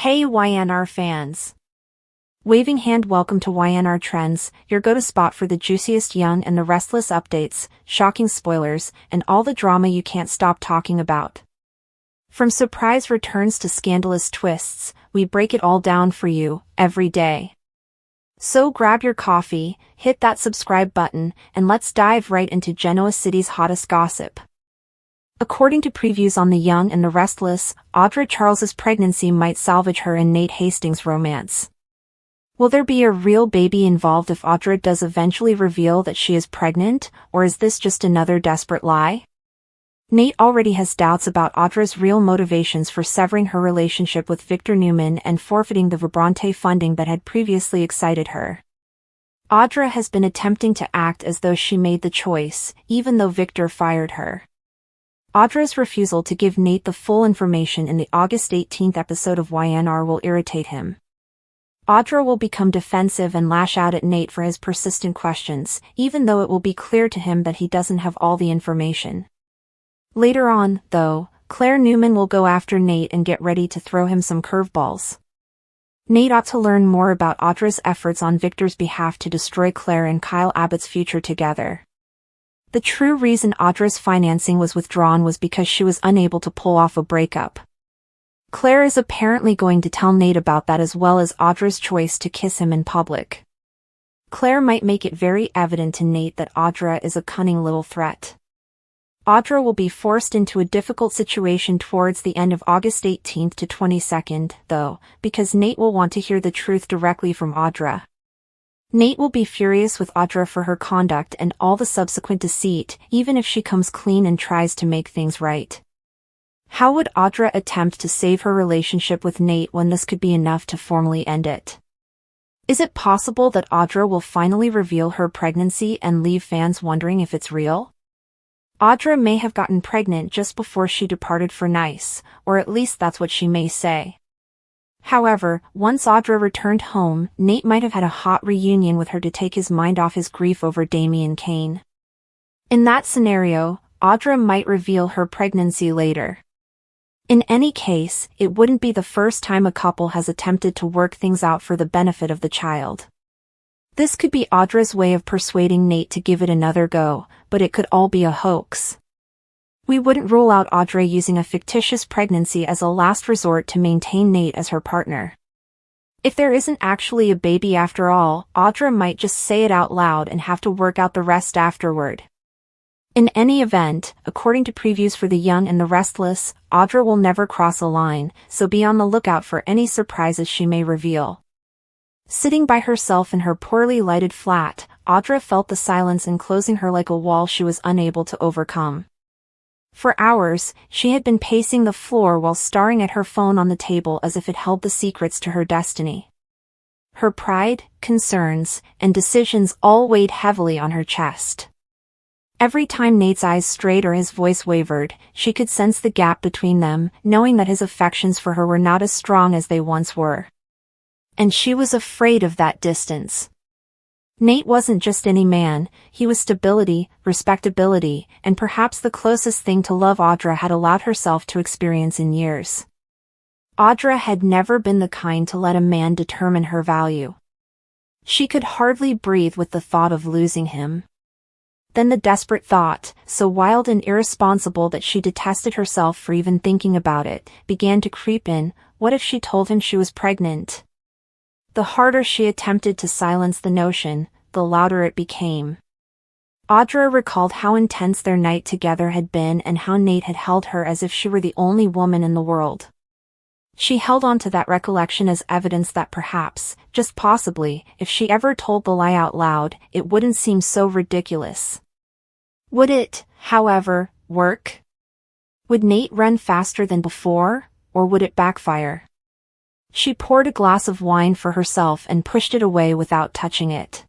Hey YNR fans! Waving hand, welcome to YNR Trends, your go-to spot for the juiciest Young and the Restless updates, shocking spoilers, and all the drama you can't stop talking about. From surprise returns to scandalous twists, we break it all down for you, every day. So grab your coffee, hit that subscribe button, and let's dive right into Genoa City's hottest gossip. According to previews on The Young and the Restless, Audra Charles's pregnancy might salvage her and Nate Hastings' romance. Will there be a real baby involved if Audra does eventually reveal that she is pregnant, or is this just another desperate lie? Nate already has doubts about Audra's real motivations for severing her relationship with Victor Newman and forfeiting the Vibrante funding that had previously excited her. Audra has been attempting to act as though she made the choice, even though Victor fired her. Audra's refusal to give Nate the full information in the August 18th episode of YNR will irritate him. Audra will become defensive and lash out at Nate for his persistent questions, even though it will be clear to him that he doesn't have all the information. Later on, though, Claire Newman will go after Nate and get ready to throw him some curveballs. Nate ought to learn more about Audra's efforts on Victor's behalf to destroy Claire and Kyle Abbott's future together. The true reason Audra's financing was withdrawn was because she was unable to pull off a breakup. Claire is apparently going to tell Nate about that, as well as Audra's choice to kiss him in public. Claire might make it very evident to Nate that Audra is a cunning little threat. Audra will be forced into a difficult situation towards the end of August 18th to 22nd, though, because Nate will want to hear the truth directly from Audra. Nate will be furious with Audra for her conduct and all the subsequent deceit, even if she comes clean and tries to make things right. How would Audra attempt to save her relationship with Nate when this could be enough to formally end it? Is it possible that Audra will finally reveal her pregnancy and leave fans wondering if it's real? Audra may have gotten pregnant just before she departed for Nice, or at least that's what she may say. However, once Audra returned home, Nate might have had a hot reunion with her to take his mind off his grief over Damian Kane. In that scenario, Audra might reveal her pregnancy later. In any case, it wouldn't be the first time a couple has attempted to work things out for the benefit of the child. This could be Audra's way of persuading Nate to give it another go, but it could all be a hoax. We wouldn't rule out Audra using a fictitious pregnancy as a last resort to maintain Nate as her partner. If there isn't actually a baby after all, Audra might just say it out loud and have to work out the rest afterward. In any event, according to previews for The Young and the Restless, Audra will never cross a line, so be on the lookout for any surprises she may reveal. Sitting by herself in her poorly lighted flat, Audra felt the silence enclosing her like a wall she was unable to overcome. For hours, she had been pacing the floor while staring at her phone on the table as if it held the secrets to her destiny. Her pride, concerns, and decisions all weighed heavily on her chest. Every time Nate's eyes strayed or his voice wavered, she could sense the gap between them, knowing that his affections for her were not as strong as they once were. And she was afraid of that distance. Nate wasn't just any man, he was stability, respectability, and perhaps the closest thing to love Audra had allowed herself to experience in years. Audra had never been the kind to let a man determine her value. She could hardly breathe with the thought of losing him. Then the desperate thought, so wild and irresponsible that she detested herself for even thinking about it, began to creep in. What if she told him she was pregnant? The harder she attempted to silence the notion, the louder it became. Audra recalled how intense their night together had been and how Nate had held her as if she were the only woman in the world. She held on to that recollection as evidence that perhaps, just possibly, if she ever told the lie out loud, it wouldn't seem so ridiculous. Would it, however, work? Would Nate run faster than before, or would it backfire? She poured a glass of wine for herself and pushed it away without touching it.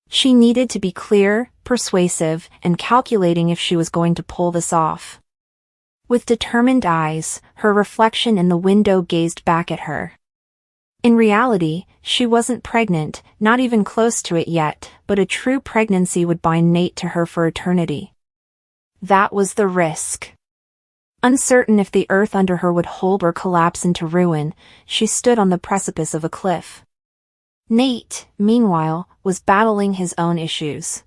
She needed to be clear, persuasive, and calculating if she was going to pull this off. With determined eyes, her reflection in the window gazed back at her. In reality, she wasn't pregnant, not even close to it yet, but a true pregnancy would bind Nate to her for eternity. That was the risk. Uncertain if the earth under her would hold or collapse into ruin, she stood on the precipice of a cliff. Nate, meanwhile, was battling his own issues.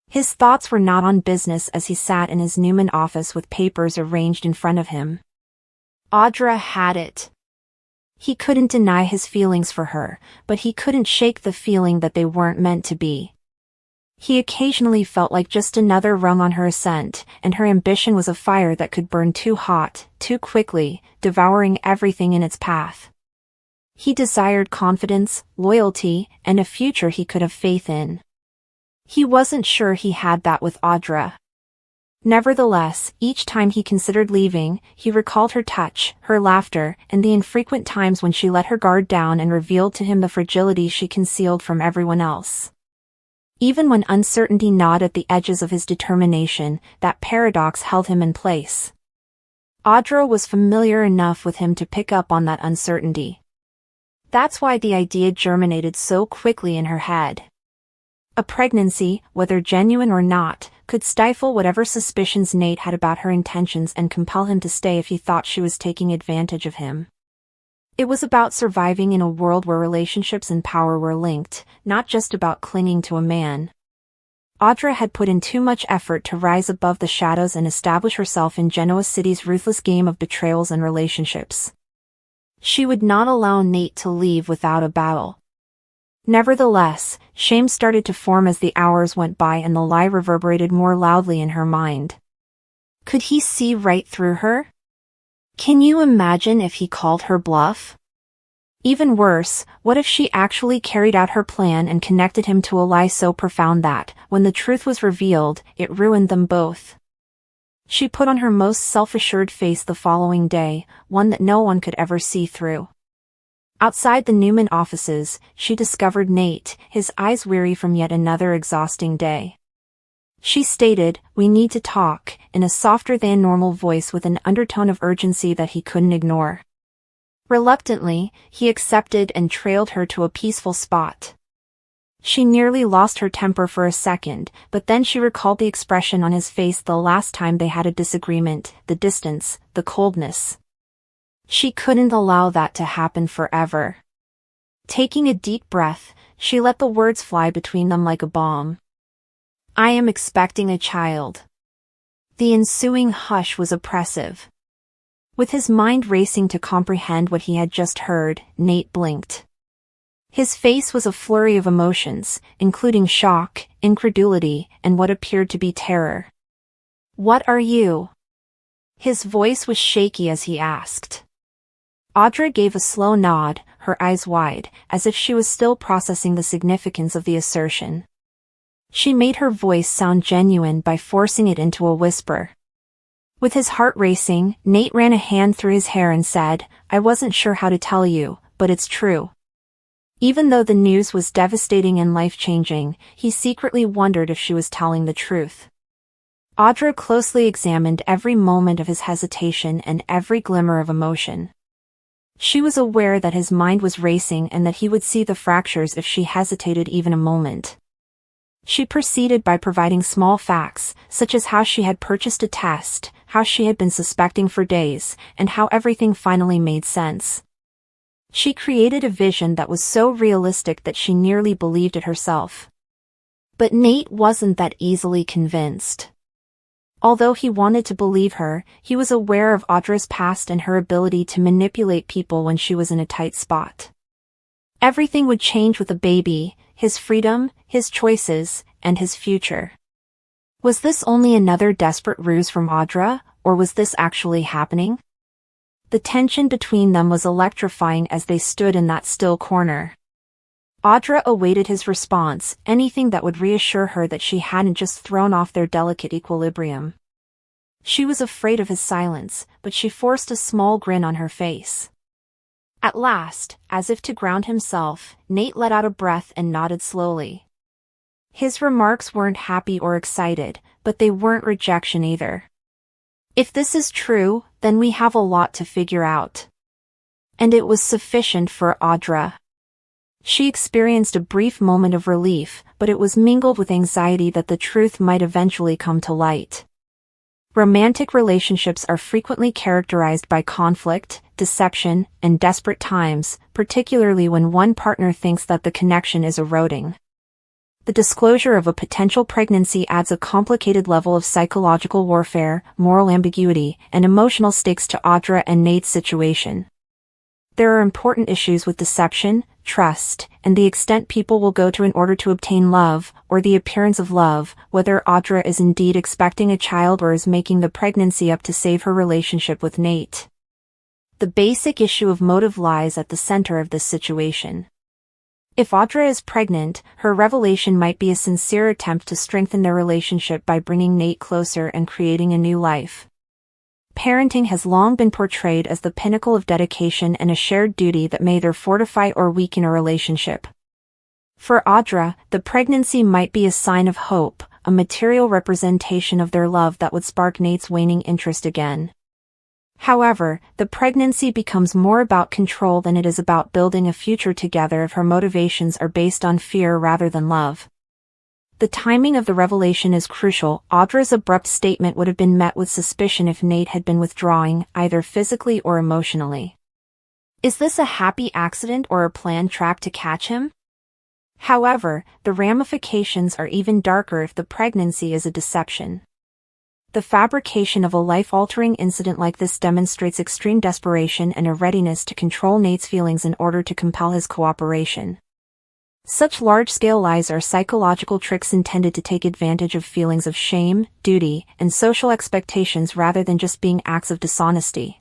His thoughts were not on business as he sat in his Newman office with papers arranged in front of him. Audra had it. He couldn't deny his feelings for her, but he couldn't shake the feeling that they weren't meant to be. He occasionally felt like just another rung on her ascent, and her ambition was a fire that could burn too hot, too quickly, devouring everything in its path. He desired confidence, loyalty, and a future he could have faith in. He wasn't sure he had that with Audra. Nevertheless, each time he considered leaving, he recalled her touch, her laughter, and the infrequent times when she let her guard down and revealed to him the fragility she concealed from everyone else. Even when uncertainty gnawed at the edges of his determination, that paradox held him in place. Audra was familiar enough with him to pick up on that uncertainty. That's why the idea germinated so quickly in her head. A pregnancy, whether genuine or not, could stifle whatever suspicions Nate had about her intentions and compel him to stay if he thought she was taking advantage of him. It was about surviving in a world where relationships and power were linked, not just about clinging to a man. Audra had put in too much effort to rise above the shadows and establish herself in Genoa City's ruthless game of betrayals and relationships. She would not allow Nate to leave without a battle. Nevertheless, shame started to form as the hours went by and the lie reverberated more loudly in her mind. Could he see right through her? Can you imagine if he called her bluff? Even worse, what if she actually carried out her plan and connected him to a lie so profound that, when the truth was revealed, it ruined them both? She put on her most self-assured face the following day, one that no one could ever see through. Outside the Newman offices, she discovered Nate, his eyes weary from yet another exhausting day. She stated, "We need to talk," in a softer-than-normal voice with an undertone of urgency that he couldn't ignore. Reluctantly, he accepted and trailed her to a peaceful spot. She nearly lost her temper for a second, but then she recalled the expression on his face the last time they had a disagreement, the distance, the coldness. She couldn't allow that to happen forever. Taking a deep breath, she let the words fly between them like a bomb. "I am expecting a child." The ensuing hush was oppressive. With his mind racing to comprehend what he had just heard, Nate blinked. His face was a flurry of emotions, including shock, incredulity, and what appeared to be terror. "What are you?" His voice was shaky as he asked. Audra gave a slow nod, her eyes wide, as if she was still processing the significance of the assertion. She made her voice sound genuine by forcing it into a whisper. With his heart racing, Nate ran a hand through his hair and said, "I wasn't sure how to tell you, but it's true." Even though the news was devastating and life-changing, he secretly wondered if she was telling the truth. Audra closely examined every moment of his hesitation and every glimmer of emotion. She was aware that his mind was racing and that he would see the fractures if she hesitated even a moment. She proceeded by providing small facts, such as how she had purchased a test, how she had been suspecting for days, and how everything finally made sense. She created a vision that was so realistic that she nearly believed it herself. But Nate wasn't that easily convinced. Although he wanted to believe her, he was aware of Audra's past and her ability to manipulate people when she was in a tight spot. Everything would change with a baby, his freedom, his choices, and his future. Was this only another desperate ruse from Audra, or was this actually happening? The tension between them was electrifying as they stood in that still corner. Audra awaited his response, anything that would reassure her that she hadn't just thrown off their delicate equilibrium. She was afraid of his silence, but she forced a small grin on her face. At last, as if to ground himself, Nate let out a breath and nodded slowly. His remarks weren't happy or excited, but they weren't rejection either. "If this is true, then we have a lot to figure out." And it was sufficient for Audra. She experienced a brief moment of relief, but it was mingled with anxiety that the truth might eventually come to light. Romantic relationships are frequently characterized by conflict, deception, and desperate times, particularly when one partner thinks that the connection is eroding. The disclosure of a potential pregnancy adds a complicated level of psychological warfare, moral ambiguity, and emotional stakes to Audra and Nate's situation. There are important issues with deception, trust, and the extent people will go to in order to obtain love, or the appearance of love, whether Audra is indeed expecting a child or is making the pregnancy up to save her relationship with Nate. The basic issue of motive lies at the center of this situation. If Audra is pregnant, her revelation might be a sincere attempt to strengthen their relationship by bringing Nate closer and creating a new life. Parenting has long been portrayed as the pinnacle of dedication and a shared duty that may either fortify or weaken a relationship. For Audra, the pregnancy might be a sign of hope, a material representation of their love that would spark Nate's waning interest again. However, the pregnancy becomes more about control than it is about building a future together if her motivations are based on fear rather than love. The timing of the revelation is crucial. Audra's abrupt statement would have been met with suspicion if Nate had been withdrawing, either physically or emotionally. Is this a happy accident or a planned trap to catch him? However, the ramifications are even darker if the pregnancy is a deception. The fabrication of a life-altering incident like this demonstrates extreme desperation and a readiness to control Nate's feelings in order to compel his cooperation. Such large-scale lies are psychological tricks intended to take advantage of feelings of shame, duty, and social expectations rather than just being acts of dishonesty.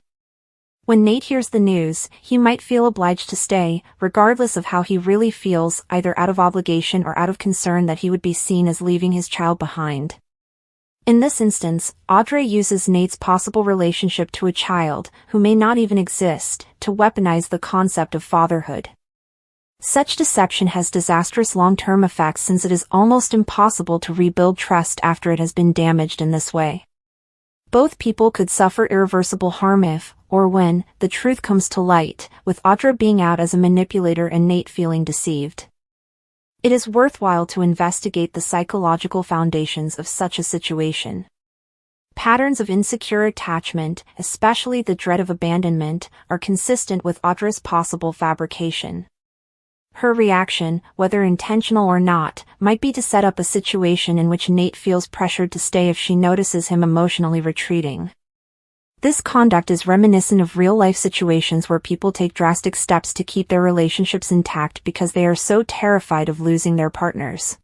When Nate hears the news, he might feel obliged to stay, regardless of how he really feels, either out of obligation or out of concern that he would be seen as leaving his child behind. In this instance, Audra uses Nate's possible relationship to a child, who may not even exist, to weaponize the concept of fatherhood. Such deception has disastrous long-term effects since it is almost impossible to rebuild trust after it has been damaged in this way. Both people could suffer irreversible harm if, or when, the truth comes to light, with Audra being out as a manipulator and Nate feeling deceived. It is worthwhile to investigate the psychological foundations of such a situation. Patterns of insecure attachment, especially the dread of abandonment, are consistent with Audra's possible fabrication. Her reaction, whether intentional or not, might be to set up a situation in which Nate feels pressured to stay if she notices him emotionally retreating. This conduct is reminiscent of real-life situations where people take drastic steps to keep their relationships intact because they are so terrified of losing their partners.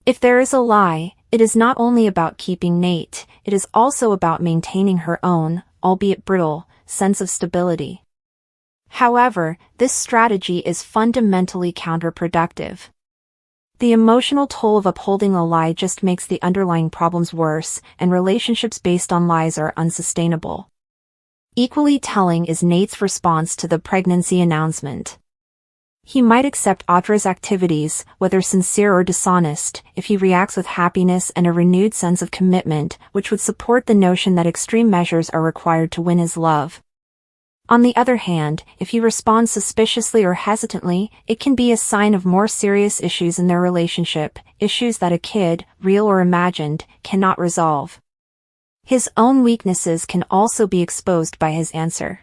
If there is a lie, it is not only about keeping Nate, it is also about maintaining her own, albeit brittle, sense of stability. However, this strategy is fundamentally counterproductive. The emotional toll of upholding a lie just makes the underlying problems worse, and relationships based on lies are unsustainable. Equally telling is Nate's response to the pregnancy announcement. He might accept Audra's activities, whether sincere or dishonest, if he reacts with happiness and a renewed sense of commitment, which would support the notion that extreme measures are required to win his love. On the other hand, if he responds suspiciously or hesitantly, it can be a sign of more serious issues in their relationship, issues that a kid, real or imagined, cannot resolve. His own weaknesses can also be exposed by his answer.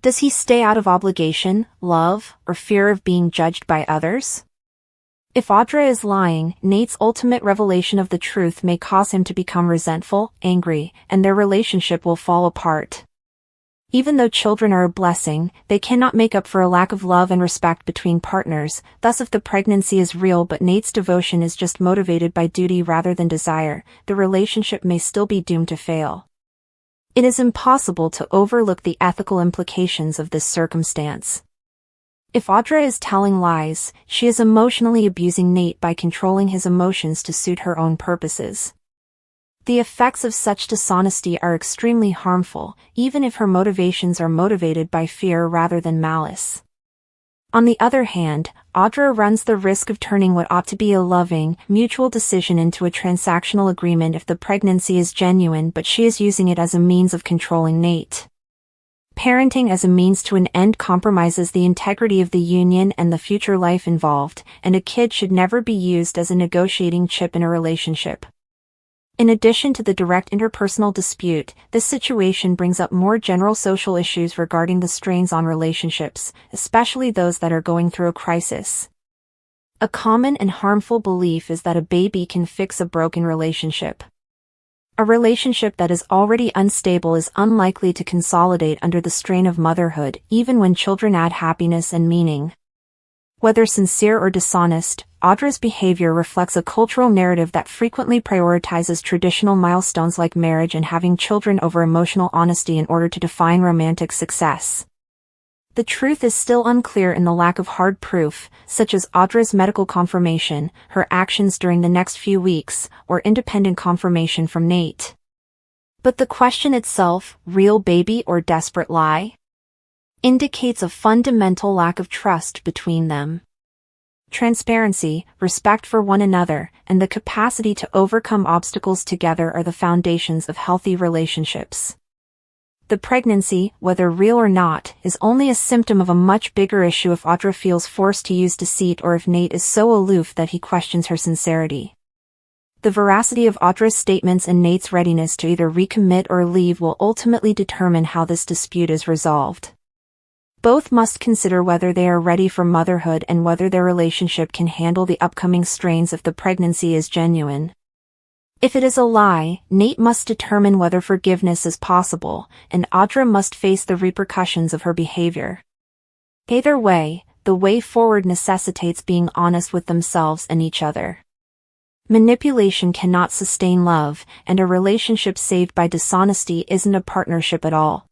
Does he stay out of obligation, love, or fear of being judged by others? If Audra is lying, Nate's ultimate revelation of the truth may cause him to become resentful, angry, and their relationship will fall apart. Even though children are a blessing, they cannot make up for a lack of love and respect between partners. Thus, if the pregnancy is real but Nate's devotion is just motivated by duty rather than desire, the relationship may still be doomed to fail. It is impossible to overlook the ethical implications of this circumstance. If Audra is telling lies, she is emotionally abusing Nate by controlling his emotions to suit her own purposes. The effects of such dishonesty are extremely harmful, even if her motivations are motivated by fear rather than malice. On the other hand, Audra runs the risk of turning what ought to be a loving, mutual decision into a transactional agreement if the pregnancy is genuine, but she is using it as a means of controlling Nate. Parenting as a means to an end compromises the integrity of the union and the future life involved, and a kid should never be used as a negotiating chip in a relationship. In addition to the direct interpersonal dispute, this situation brings up more general social issues regarding the strains on relationships, especially those that are going through a crisis. A common and harmful belief is that a baby can fix a broken relationship. A relationship that is already unstable is unlikely to consolidate under the strain of motherhood, even when children add happiness and meaning. Whether sincere or dishonest, Audra's behavior reflects a cultural narrative that frequently prioritizes traditional milestones like marriage and having children over emotional honesty in order to define romantic success. The truth is still unclear in the lack of hard proof, such as Audra's medical confirmation, her actions during the next few weeks, or independent confirmation from Nate. But the question itself, real baby or desperate lie, indicates a fundamental lack of trust between them. Transparency, respect for one another, and the capacity to overcome obstacles together are the foundations of healthy relationships. The pregnancy, whether real or not, is only a symptom of a much bigger issue if Audra feels forced to use deceit or if Nate is so aloof that he questions her sincerity. The veracity of Audra's statements and Nate's readiness to either recommit or leave will ultimately determine how this dispute is resolved. Both must consider whether they are ready for motherhood and whether their relationship can handle the upcoming strains if the pregnancy is genuine. If it is a lie, Nate must determine whether forgiveness is possible, and Audra must face the repercussions of her behavior. Either way, the way forward necessitates being honest with themselves and each other. Manipulation cannot sustain love, and a relationship saved by dishonesty isn't a partnership at all.